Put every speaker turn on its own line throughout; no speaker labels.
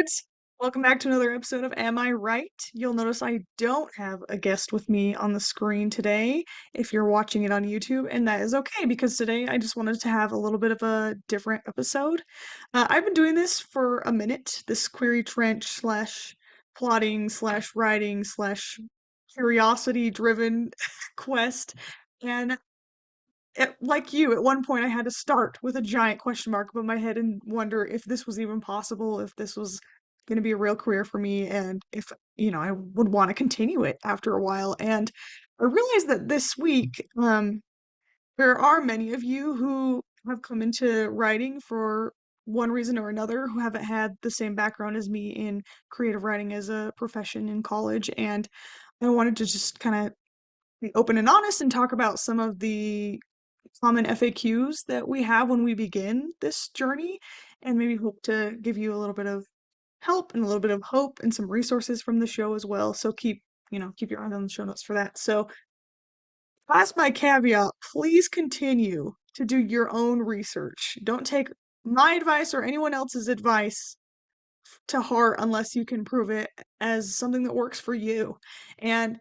nerds! Welcome back to another episode of Am I Right? You'll notice I don't have a guest with me on the screen today if you're watching it on YouTube, and that is okay because today I just wanted to have a little bit of a different episode. I've been doing this for a minute, this query trench slash plotting slash writing slash curiosity driven quest, and like you, at one point I had to start with a giant question mark above my head and wonder if this was even possible, if this was going to be a real career for me, and if, I would want to continue it after a while. And I realized that this week, there are many of you who have come into writing for one reason or another who haven't had the same background as me in creative writing as a profession in college. And I wanted to just kind of be open and honest and talk about some of the common FAQs that we have when we begin this journey, and maybe hope to give you a little bit of help and a little bit of hope and some resources from the show as well. So keep your eyes on the show notes for that. So as my caveat, please continue to do your own research. Don't take my advice or anyone else's advice to heart unless you can prove it as something that works for you. And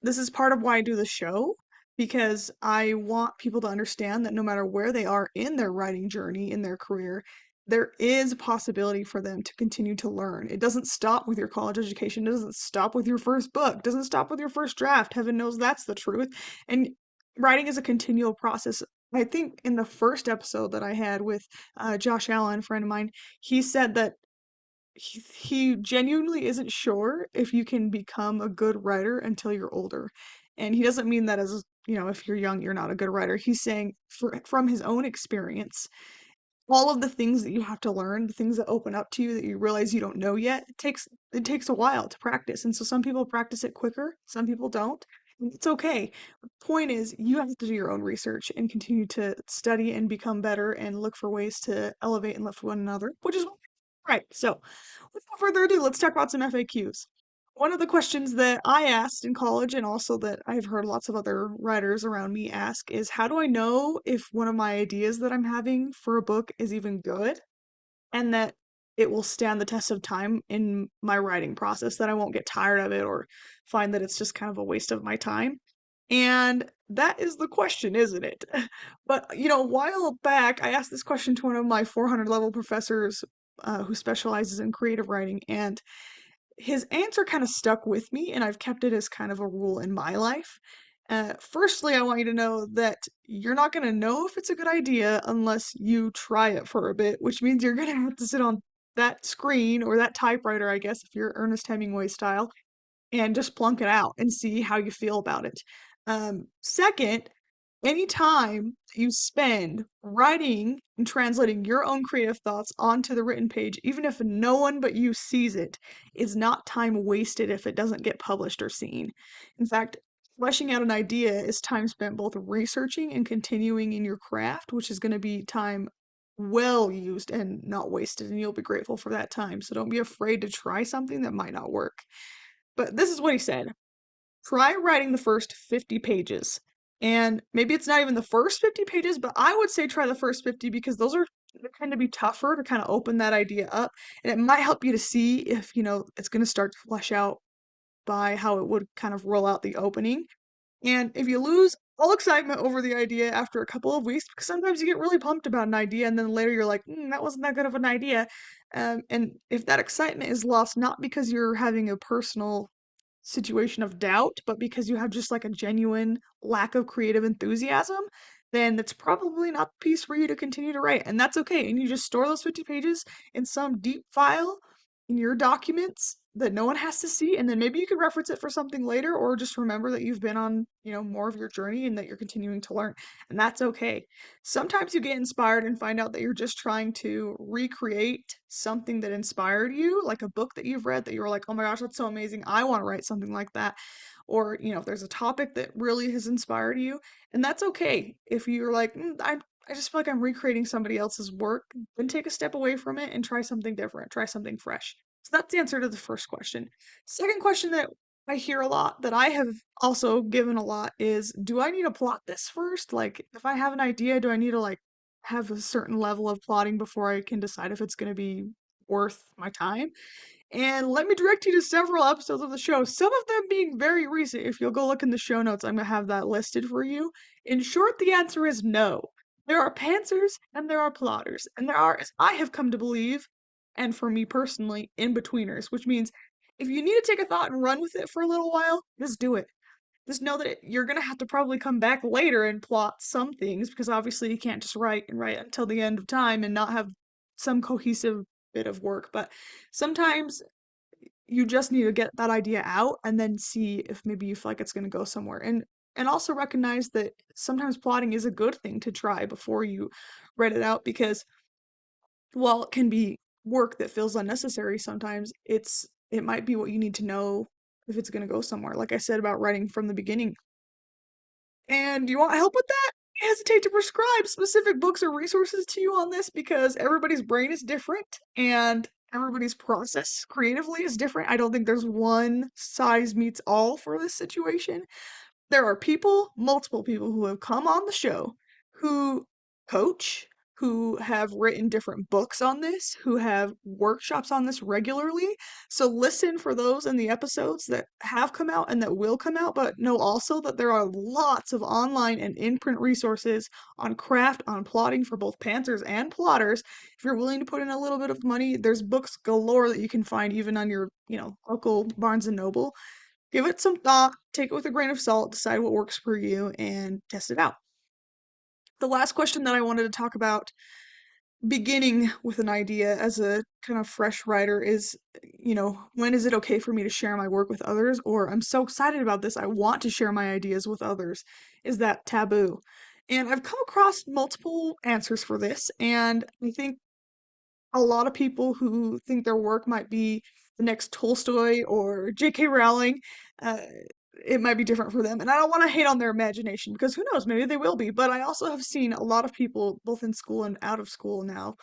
this is part of why I do the show, because I want people to understand that no matter where they are in their writing journey, in their career, there is a possibility for them to continue to learn. It doesn't stop with your college education. It doesn't stop with your first book. It doesn't stop with your first draft. Heaven knows that's the truth. And writing is a continual process. I think in the first episode that I had with Josh Allen, a friend of mine, he said that he genuinely isn't sure if you can become a good writer until you're older. And he doesn't mean that as, if you're young, you're not a good writer. He's saying from his own experience, all of the things that you have to learn, the things that open up to you that you realize you don't know yet, it takes a while to practice. And so some people practice it quicker, some people don't. And it's okay. The point is, you have to do your own research and continue to study and become better and look for ways to elevate and lift one another, which is right. So, without further ado, let's talk about some FAQs. One of the questions that I asked in college, and also that I've heard lots of other writers around me ask, is how do I know if one of my ideas that I'm having for a book is even good and that it will stand the test of time in my writing process, that I won't get tired of it or find that it's just kind of a waste of my time? And that is the question, isn't it? But, a while back, I asked this question to one of my 400 level professors who specializes in creative writing, and his answer kind of stuck with me, and I've kept it as kind of a rule in my life. Firstly, I want you to know that you're not going to know if it's a good idea unless you try it for a bit, which means you're going to have to sit on that screen or that typewriter, I guess, if you're Ernest Hemingway style, and just plunk it out and see how you feel about it. Second, any time you spend writing and translating your own creative thoughts onto the written page, even if no one but you sees it, is not time wasted if it doesn't get published or seen. In fact, fleshing out an idea is time spent both researching and continuing in your craft, which is going to be time well used and not wasted, and you'll be grateful for that time. So don't be afraid to try something that might not work. But this is what he said. Try writing the first 50 pages. And maybe it's not even the first 50 pages, but I would say try the first 50 because they tend to be tougher to kind of open that idea up. And it might help you to see if, it's going to start to flesh out by how it would kind of roll out the opening. And if you lose all excitement over the idea after a couple of weeks, because sometimes you get really pumped about an idea and then later you're like, that wasn't that good of an idea. And if that excitement is lost, not because you're having a personal situation of doubt, but because you have just like a genuine lack of creative enthusiasm, then it's probably not the piece for you to continue to write. And that's okay. And you just store those 50 pages in some deep file in your documents that no one has to see. And then maybe you could reference it for something later, or just remember that you've been on, more of your journey and that you're continuing to learn. And that's okay. Sometimes you get inspired and find out that you're just trying to recreate something that inspired you, like a book that you've read that you were like, oh my gosh, that's so amazing. I want to write something like that. Or, if there's a topic that really has inspired you. And that's okay. If you're like, I just feel like I'm recreating somebody else's work, then take a step away from it and try something different, try something fresh. So that's the answer to the first question. Second question that I hear a lot, that I have also given a lot, is do I need to plot this first? Like, if I have an idea, do I need to like have a certain level of plotting before I can decide if it's going to be worth my time. And let me direct you to several episodes of the show, some of them being very recent. If you'll go look in the show notes, I'm gonna have that listed for you. In short, the answer is no. There are pantsers and there are plotters, and there are, as I have come to believe, and for me personally, in-betweeners, which means if you need to take a thought and run with it for a little while, just do it. Just know that you're gonna have to probably come back later and plot some things because obviously you can't just write and write until the end of time and not have some cohesive bit of work. But sometimes you just need to get that idea out and then see if maybe you feel like it's gonna go somewhere. And also recognize that sometimes plotting is a good thing to try before you write it out because while it can be work that feels unnecessary sometimes, it might be what you need to know if it's gonna go somewhere. Like I said about writing from the beginning. And you want help with that? I hesitate to prescribe specific books or resources to you on this because everybody's brain is different and everybody's process creatively is different. I don't think there's one size meets all for this situation. There are people, multiple people who have come on the show who coach, who have written different books on this, who have workshops on this regularly. So listen for those in the episodes that have come out and that will come out, but know also that there are lots of online and in-print resources on craft, on plotting for both pantsers and plotters. If you're willing to put in a little bit of money, there's books galore that you can find even on your, local Barnes and Noble. Give it some thought, take it with a grain of salt, decide what works for you, and test it out. The last question that I wanted to talk about, beginning with an idea as a kind of fresh writer, is when is it okay for me to share my work with others? Or I'm so excited about this, I want to share my ideas with others. Is that taboo? And I've come across multiple answers for this, and I think a lot of people who think their work might be the next Tolstoy or J.K. Rowling, uh, it might be different for them. And I don't want to hate on their imagination because who knows, maybe they will be. But I also have seen a lot of people, both in school and out of school now,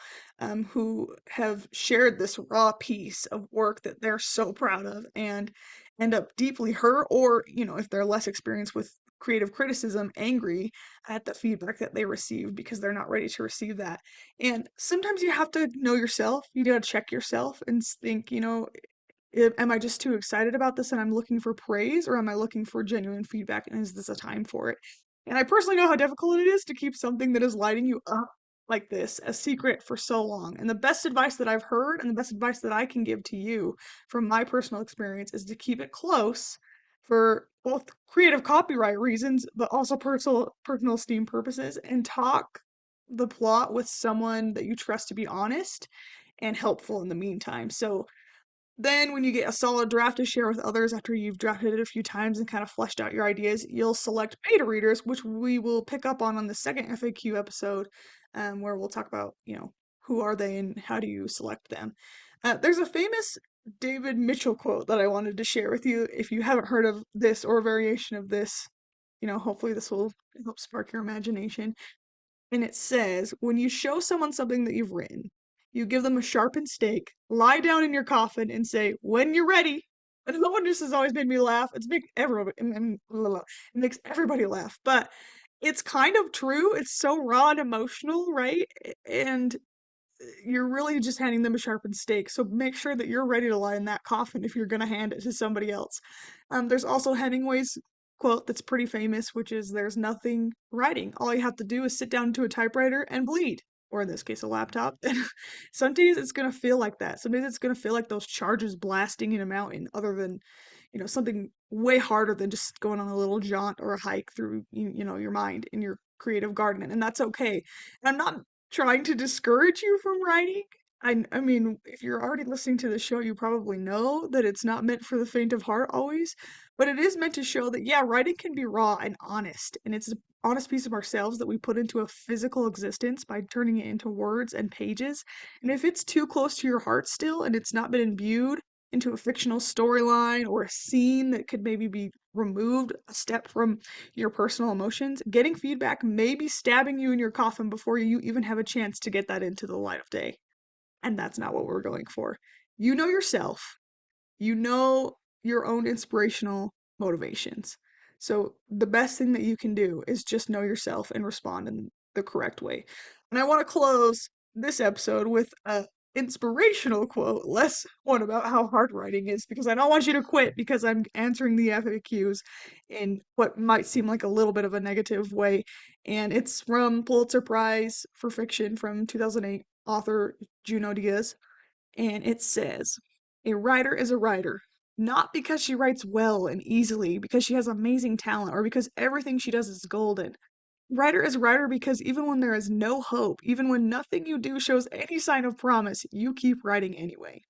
who have shared this raw piece of work that they're so proud of and end up deeply hurt, or, if they're less experienced with creative criticism, angry at the feedback that they receive because they're not ready to receive that. And sometimes you have to know yourself. You gotta check yourself and think, am I just too excited about this and I'm looking for praise, or am I looking for genuine feedback and is this a time for it? And I personally know how difficult it is to keep something that is lighting you up like this a secret for so long. And the best advice that I've heard and the best advice that I can give to you from my personal experience is to keep it close for both creative copyright reasons, but also personal esteem purposes, and talk the plot with someone that you trust to be honest and helpful in the meantime. So then, when you get a solid draft to share with others after you've drafted it a few times and kind of fleshed out your ideas, you'll select beta readers, which we will pick up on the second FAQ episode, where we'll talk about, who are they and how do you select them. There's a famous David Mitchell quote that I wanted to share with you. If you haven't heard of this or a variation of this, hopefully this will help spark your imagination. And it says, when you show someone something that you've written, you give them a sharpened stake, lie down in your coffin, and say, when you're ready. And the one just has always made me laugh. It's make everybody, it makes everybody laugh. But it's kind of true. It's so raw and emotional, right? And you're really just handing them a sharpened stake. So make sure that you're ready to lie in that coffin if you're going to hand it to somebody else. There's also Hemingway's quote that's pretty famous, which is, there's nothing writing. All you have to do is sit down to a typewriter and bleed, or in this case, a laptop. Some days it's going to feel like that. Some days it's going to feel like those charges blasting in a mountain, other than, something way harder than just going on a little jaunt or a hike through, your mind in your creative garden. And that's okay. And I'm not trying to discourage you from writing. I mean, if you're already listening to the show, you probably know that it's not meant for the faint of heart always, but it is meant to show that, yeah, writing can be raw and honest, and it's an honest piece of ourselves that we put into a physical existence by turning it into words and pages. And if it's too close to your heart still and it's not been imbued into a fictional storyline or a scene that could maybe be removed a step from your personal emotions, getting feedback may be stabbing you in your coffin before you even have a chance to get that into the light of day. And that's not what we're going for. You know yourself, you know your own inspirational motivations. So the best thing that you can do is just know yourself and respond in the correct way. And I want to close this episode with inspirational quote, less one about how hard writing is, because I don't want you to quit because I'm answering the FAQs in what might seem like a little bit of a negative way. And it's from Pulitzer Prize for Fiction from 2008 author Juno Diaz. And it says, "A writer is a writer, not because she writes well and easily, because she has amazing talent, or because everything she does is golden. Writer is writer because even when there is no hope, even when nothing you do shows any sign of promise, you keep writing anyway."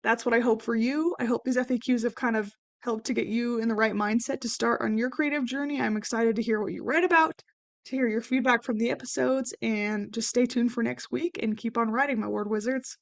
That's what I hope for you. I hope these FAQs have kind of helped to get you in the right mindset to start on your creative journey. I'm excited to hear what you read about, to hear your feedback from the episodes, and just stay tuned for next week and keep on writing, my word wizards.